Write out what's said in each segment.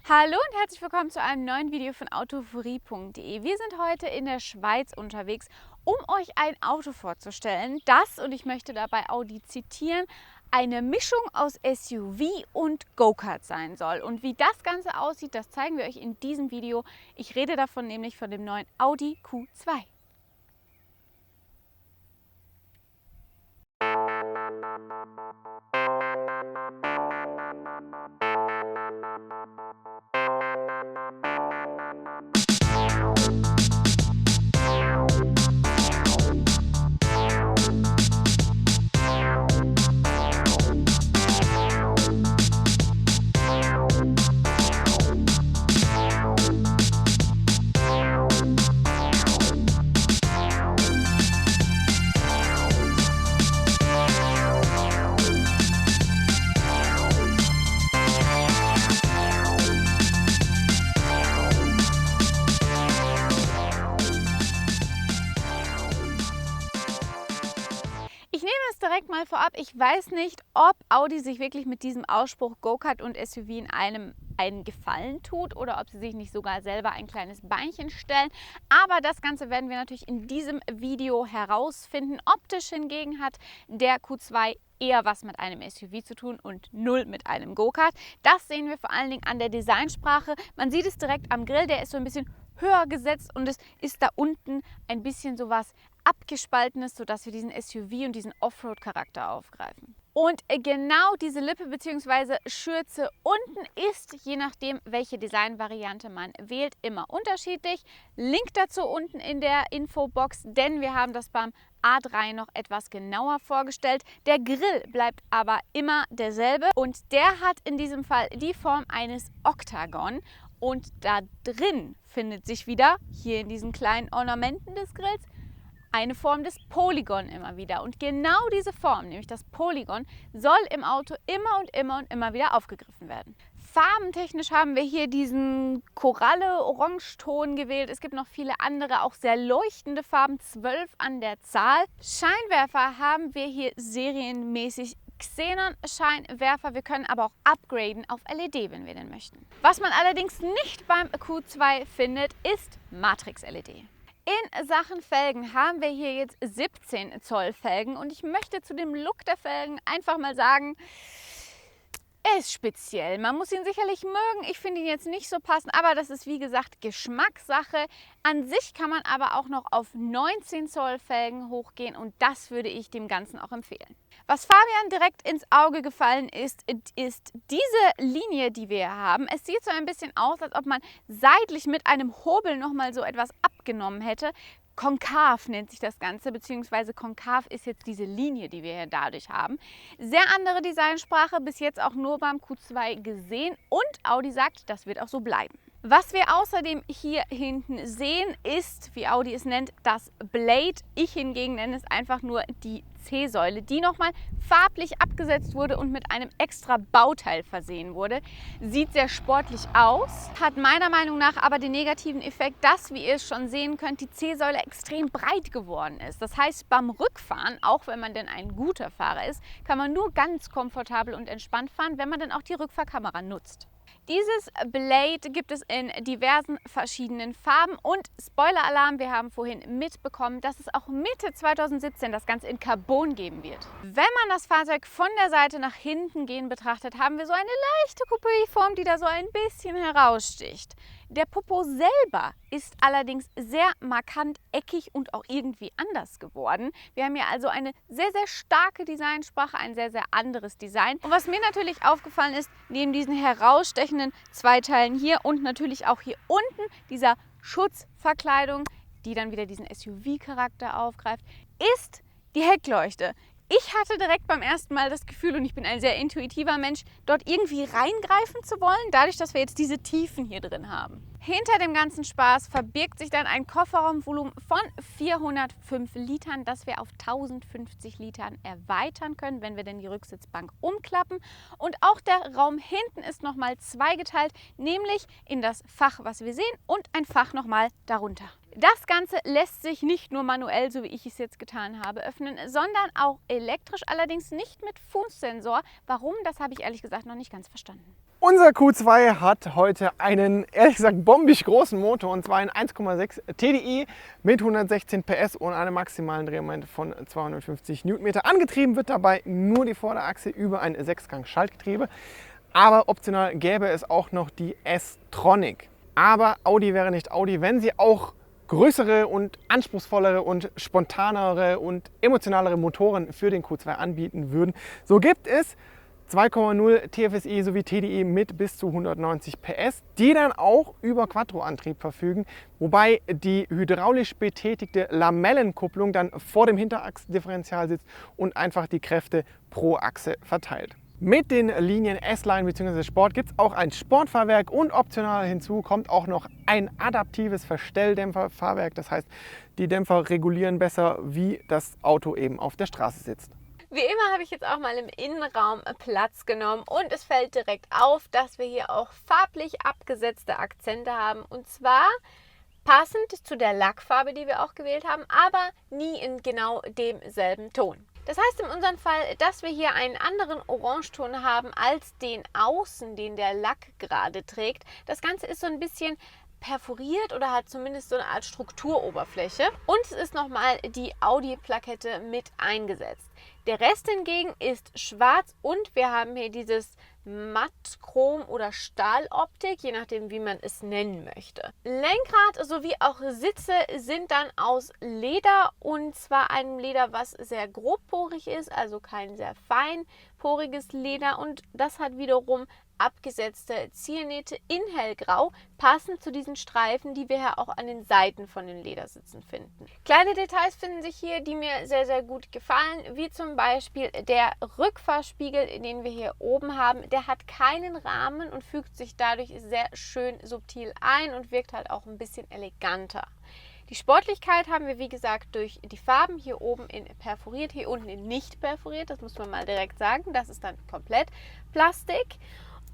Hallo und herzlich willkommen zu einem neuen Video von autoforie.de. Wir sind heute in der Schweiz unterwegs, um euch ein Auto vorzustellen, das, und ich möchte dabei Audi zitieren, eine Mischung aus SUV und Go-Kart sein soll. Und wie das Ganze aussieht, das zeigen wir euch in diesem Video. Ich rede davon nämlich von dem neuen Audi Q2. Ich nehme es direkt mal vorab, ich weiß nicht, ob Audi sich wirklich mit diesem Ausspruch Go-Kart und SUV in einem einen Gefallen tut oder ob sie sich nicht sogar selber ein kleines Beinchen stellen. Aber das Ganze werden wir natürlich in diesem Video herausfinden. Optisch hingegen hat der Q2 eher was mit einem SUV zu tun und null mit einem Go-Kart. Das sehen wir vor allen Dingen an der Designsprache. Man sieht es direkt am Grill, der ist so ein bisschen höher gesetzt und es ist da unten ein bisschen sowas abgespaltenes, sodass wir diesen SUV und diesen Offroad-Charakter aufgreifen. Und genau diese Lippe bzw. Schürze unten ist, je nachdem, welche Designvariante man wählt, immer unterschiedlich. Link dazu unten in der Infobox, denn wir haben das beim A3 noch etwas genauer vorgestellt. Der Grill bleibt aber immer derselbe und der hat in diesem Fall die Form eines Oktagon. Und da drin findet sich wieder, hier in diesen kleinen Ornamenten des Grills, eine Form des Polygon immer wieder. Und genau diese Form, nämlich das Polygon, soll im Auto immer wieder aufgegriffen werden. Farbentechnisch haben wir hier diesen Koralle-Orangeton gewählt. Es gibt noch viele andere, auch sehr leuchtende Farben, 12 an der Zahl. Scheinwerfer haben wir hier serienmäßig Xenon-Scheinwerfer. Wir können aber auch upgraden auf LED, wenn wir denn möchten. Was man allerdings nicht beim Q2 findet, ist Matrix-LED. In Sachen Felgen haben wir hier jetzt 17 Zoll Felgen und ich möchte zu dem Look der Felgen einfach mal sagen, er ist speziell. Man muss ihn sicherlich mögen. Ich finde ihn jetzt nicht so passend, aber das ist wie gesagt Geschmackssache. An sich kann man aber auch noch auf 19 Zoll Felgen hochgehen und das würde ich dem Ganzen auch empfehlen. Was Fabian direkt ins Auge gefallen ist diese Linie, die wir hier haben. Es sieht so ein bisschen aus, als ob man seitlich mit einem Hobel nochmal so etwas abgenommen hätte. Konkav nennt sich das Ganze, beziehungsweise konkav ist jetzt diese Linie, die wir hier dadurch haben. Sehr andere Designsprache, bis jetzt auch nur beim Q2 gesehen und Audi sagt, das wird auch so bleiben. Was wir außerdem hier hinten sehen, ist, wie Audi es nennt, das Blade. Ich hingegen nenne es einfach nur die C-Säule, die nochmal farblich abgesetzt wurde und mit einem extra Bauteil versehen wurde. Sieht sehr sportlich aus, hat meiner Meinung nach aber den negativen Effekt, dass, wie ihr es schon sehen könnt, die C-Säule extrem breit geworden ist. Das heißt, beim Rückfahren, auch wenn man denn ein guter Fahrer ist, kann man nur ganz komfortabel und entspannt fahren, wenn man dann auch die Rückfahrkamera nutzt. Dieses Blade gibt es in diversen verschiedenen Farben und Spoiler-Alarm, wir haben vorhin mitbekommen, dass es auch Mitte 2017 das Ganze in Carbon geben wird. Wenn man das Fahrzeug von der Seite nach hinten gehen betrachtet, haben wir so eine leichte Coupé-Form, die da so ein bisschen heraussticht. Der Popo selber ist allerdings sehr markant eckig und auch irgendwie anders geworden. Wir haben hier also eine sehr starke Designsprache, ein sehr anderes Design. Und was mir natürlich aufgefallen ist, neben diesen herausstechenden Zweiteilen hier und natürlich auch hier unten dieser Schutzverkleidung, die dann wieder diesen SUV-Charakter aufgreift, ist die Heckleuchte. Ich hatte direkt beim ersten Mal das Gefühl, und ich bin ein sehr intuitiver Mensch, dort irgendwie reingreifen zu wollen, dadurch, dass wir jetzt diese Tiefen hier drin haben. Hinter dem ganzen Spaß verbirgt sich dann ein Kofferraumvolumen von 405 Litern, das wir auf 1050 Litern erweitern können, wenn wir denn die Rücksitzbank umklappen. Und auch der Raum hinten ist nochmal zweigeteilt, nämlich in das Fach, was wir sehen, und ein Fach nochmal darunter. Das Ganze lässt sich nicht nur manuell, so wie ich es jetzt getan habe, öffnen, sondern auch elektrisch, allerdings nicht mit Fußsensor. Warum, das habe ich ehrlich gesagt noch nicht ganz verstanden. Unser Q2 hat heute einen, ehrlich gesagt, bombig großen Motor, und zwar einen 1,6 TDI mit 116 PS und einem maximalen Drehmoment von 250 Newtonmeter. Angetrieben wird dabei nur die Vorderachse über ein 6-Gang-Schaltgetriebe, aber optional gäbe es auch noch die S-Tronic. Aber Audi wäre nicht Audi, wenn sie auch größere und anspruchsvollere und spontanere und emotionalere Motoren für den Q2 anbieten würden. So gibt es 2,0 TFSI sowie TDI mit bis zu 190 PS, die dann auch über Quattro-Antrieb verfügen, wobei die hydraulisch betätigte Lamellenkupplung dann vor dem Hinterachsdifferential sitzt und einfach die Kräfte pro Achse verteilt. Mit den Linien S-Line bzw. Sport gibt es auch ein Sportfahrwerk und optional hinzu kommt auch noch ein adaptives Verstelldämpferfahrwerk. Das heißt, die Dämpfer regulieren besser, wie das Auto eben auf der Straße sitzt. Wie immer habe ich jetzt auch mal im Innenraum Platz genommen und es fällt direkt auf, dass wir hier auch farblich abgesetzte Akzente haben, und zwar passend zu der Lackfarbe, die wir auch gewählt haben, aber nie in genau demselben Ton. Das heißt in unserem Fall, dass wir hier einen anderen Orangeton haben als den Außen, den der Lack gerade trägt. Das Ganze ist so ein bisschen perforiert oder hat zumindest so eine Art Strukturoberfläche. Und es ist nochmal die Audi-Plakette mit eingesetzt. Der Rest hingegen ist schwarz und wir haben hier dieses Mattchrom oder Stahloptik, je nachdem wie man es nennen möchte. Lenkrad sowie auch Sitze sind dann aus Leder, und zwar einem Leder, was sehr grobporig ist, also kein sehr feinporiges Leder, und das hat wiederum abgesetzte Ziernähte in hellgrau, passend zu diesen Streifen, die wir ja auch an den Seiten von den Ledersitzen finden. Kleine Details finden sich hier, die mir sehr, sehr gut gefallen, wie zum Beispiel der Rückfahrspiegel, den wir hier oben haben. Der hat keinen Rahmen und fügt sich dadurch sehr schön subtil ein und wirkt halt auch ein bisschen eleganter. Die Sportlichkeit haben wir, wie gesagt, durch die Farben hier oben in perforiert, hier unten in nicht perforiert. Das muss man mal direkt sagen. Das ist dann komplett Plastik.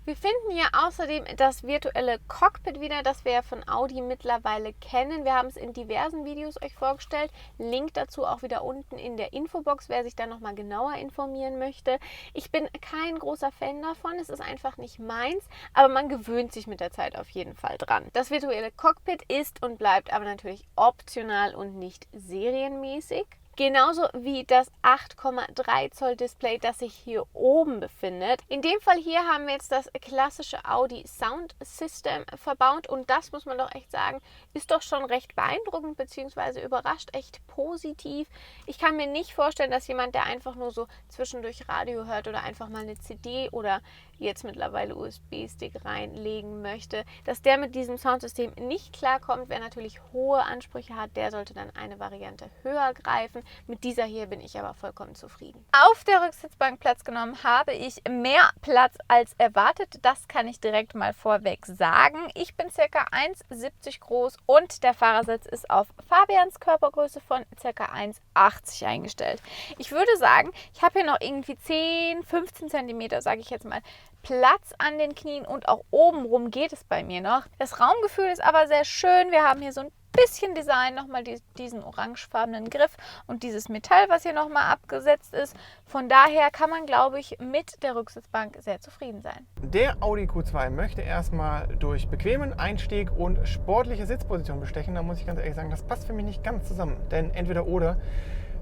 Wir finden hier außerdem das virtuelle Cockpit wieder, das wir ja von Audi mittlerweile kennen. Wir haben es in diversen Videos euch vorgestellt. Link dazu auch wieder unten in der Infobox, wer sich da nochmal genauer informieren möchte. Ich bin kein großer Fan davon, es ist einfach nicht meins, aber man gewöhnt sich mit der Zeit auf jeden Fall dran. Das virtuelle Cockpit ist und bleibt aber natürlich optional und nicht serienmäßig. Genauso wie das 8,3 Zoll Display, das sich hier oben befindet. In dem Fall hier haben wir jetzt das klassische Audi Sound System verbaut, und das muss man doch echt sagen, ist doch schon recht beeindruckend bzw. überrascht echt positiv. Ich kann mir nicht vorstellen, dass jemand, der einfach nur so zwischendurch Radio hört oder einfach mal eine CD oder jetzt mittlerweile USB-Stick reinlegen möchte, dass der mit diesem Soundsystem nicht klarkommt. Wer natürlich hohe Ansprüche hat, der sollte dann eine Variante höher greifen. Mit dieser hier bin ich aber vollkommen zufrieden. Auf der Rücksitzbank Platz genommen habe ich mehr Platz als erwartet. Das kann ich direkt mal vorweg sagen. Ich bin ca. 1,70 groß und der Fahrersitz ist auf Fabians Körpergröße von ca. 1,80 eingestellt. Ich würde sagen, ich habe hier noch irgendwie 10, 15 cm, sage ich jetzt mal, Platz an den Knien, und auch obenrum geht es bei mir noch. Das Raumgefühl ist aber sehr schön. Wir haben hier so ein bisschen Design, nochmal diesen orangefarbenen Griff und dieses Metall, was hier nochmal abgesetzt ist. Von daher kann man, glaube ich, mit der Rücksitzbank sehr zufrieden sein. Der Audi Q2 möchte erstmal durch bequemen Einstieg und sportliche Sitzposition bestechen. Da muss ich ganz ehrlich sagen, das passt für mich nicht ganz zusammen. Denn entweder oder,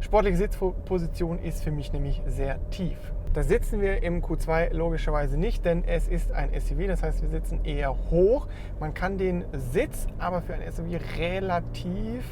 sportliche Sitzposition ist für mich nämlich sehr tief. Da sitzen wir im Q2 logischerweise nicht, denn es ist ein SUV, das heißt, wir sitzen eher hoch. Man kann den Sitz aber für ein SUV relativ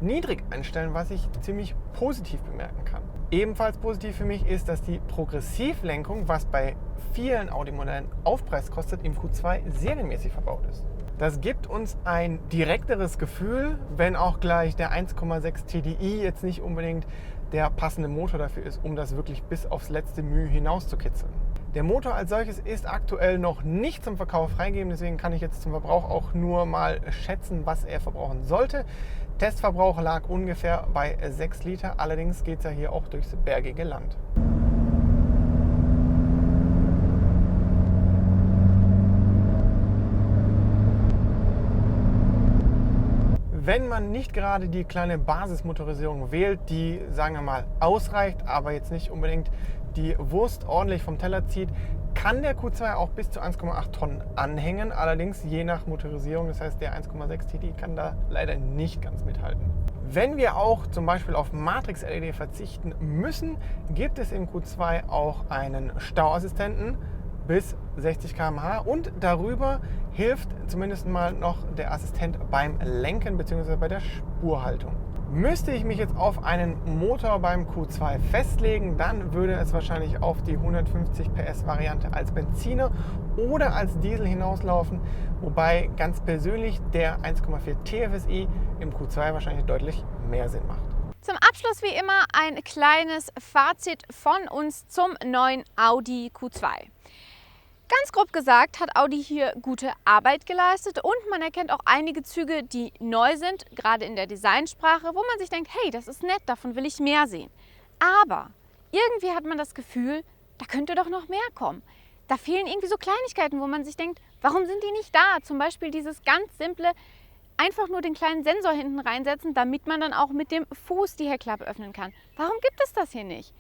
niedrig einstellen, was ich ziemlich positiv bemerken kann. Ebenfalls positiv für mich ist, dass die Progressivlenkung, was bei vielen Audi-Modellen Aufpreis kostet, im Q2 serienmäßig verbaut ist. Das gibt uns ein direkteres Gefühl, wenn auch gleich der 1,6 TDI jetzt nicht unbedingt der passende Motor dafür ist, um das wirklich bis aufs letzte Mühe hinaus zu kitzeln. Der Motor als solches ist aktuell noch nicht zum Verkauf freigegeben, deswegen kann ich jetzt zum Verbrauch auch nur mal schätzen, was er verbrauchen sollte. Testverbrauch lag ungefähr bei 6 Liter, allerdings geht es ja hier auch durchs bergige Land. Wenn man nicht gerade die kleine Basismotorisierung wählt, die, sagen wir mal, ausreicht, aber jetzt nicht unbedingt die Wurst ordentlich vom Teller zieht, kann der Q2 auch bis zu 1,8 Tonnen anhängen, allerdings je nach Motorisierung, das heißt der 1,6 TDI kann da leider nicht ganz mithalten. Wenn wir auch zum Beispiel auf Matrix-LED verzichten müssen, gibt es im Q2 auch einen Stauassistenten bis 60 km/h und darüber hilft zumindest mal noch der Assistent beim Lenken bzw. bei der Spurhaltung. Müsste ich mich jetzt auf einen Motor beim Q2 festlegen, dann würde es wahrscheinlich auf die 150 PS Variante als Benziner oder als Diesel hinauslaufen, wobei ganz persönlich der 1,4 TFSI im Q2 wahrscheinlich deutlich mehr Sinn macht. Zum Abschluss wie immer ein kleines Fazit von uns zum neuen Audi Q2. Ganz grob gesagt hat Audi hier gute Arbeit geleistet und man erkennt auch einige Züge, die neu sind, gerade in der Designsprache, wo man sich denkt, hey, das ist nett, davon will ich mehr sehen. Aber irgendwie hat man das Gefühl, da könnte doch noch mehr kommen. Da fehlen irgendwie so Kleinigkeiten, wo man sich denkt, warum sind die nicht da? Zum Beispiel dieses ganz simple, einfach nur den kleinen Sensor hinten reinsetzen, damit man dann auch mit dem Fuß die Heckklappe öffnen kann. Warum gibt es das hier nicht?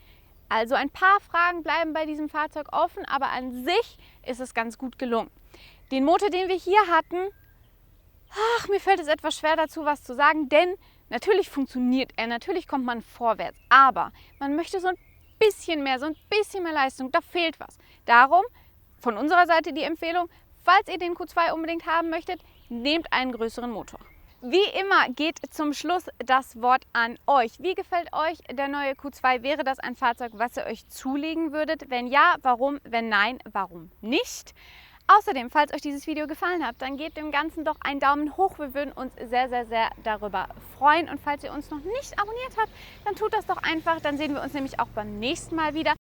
Also ein paar Fragen bleiben bei diesem Fahrzeug offen, aber an sich ist es ganz gut gelungen. Den Motor, den wir hier hatten, mir fällt es etwas schwer dazu, was zu sagen, denn natürlich funktioniert er, natürlich kommt man vorwärts, aber man möchte so ein bisschen mehr Leistung, da fehlt was. Darum von unserer Seite die Empfehlung, falls ihr den Q2 unbedingt haben möchtet, nehmt einen größeren Motor. Wie immer geht zum Schluss das Wort an euch. Wie gefällt euch der neue Q2? Wäre das ein Fahrzeug, was ihr euch zulegen würdet? Wenn ja, warum? Wenn nein, warum nicht? Außerdem, falls euch dieses Video gefallen hat, dann gebt dem Ganzen doch einen Daumen hoch. Wir würden uns sehr, sehr, sehr darüber freuen. Und falls ihr uns noch nicht abonniert habt, dann tut das doch einfach. Dann sehen wir uns nämlich auch beim nächsten Mal wieder.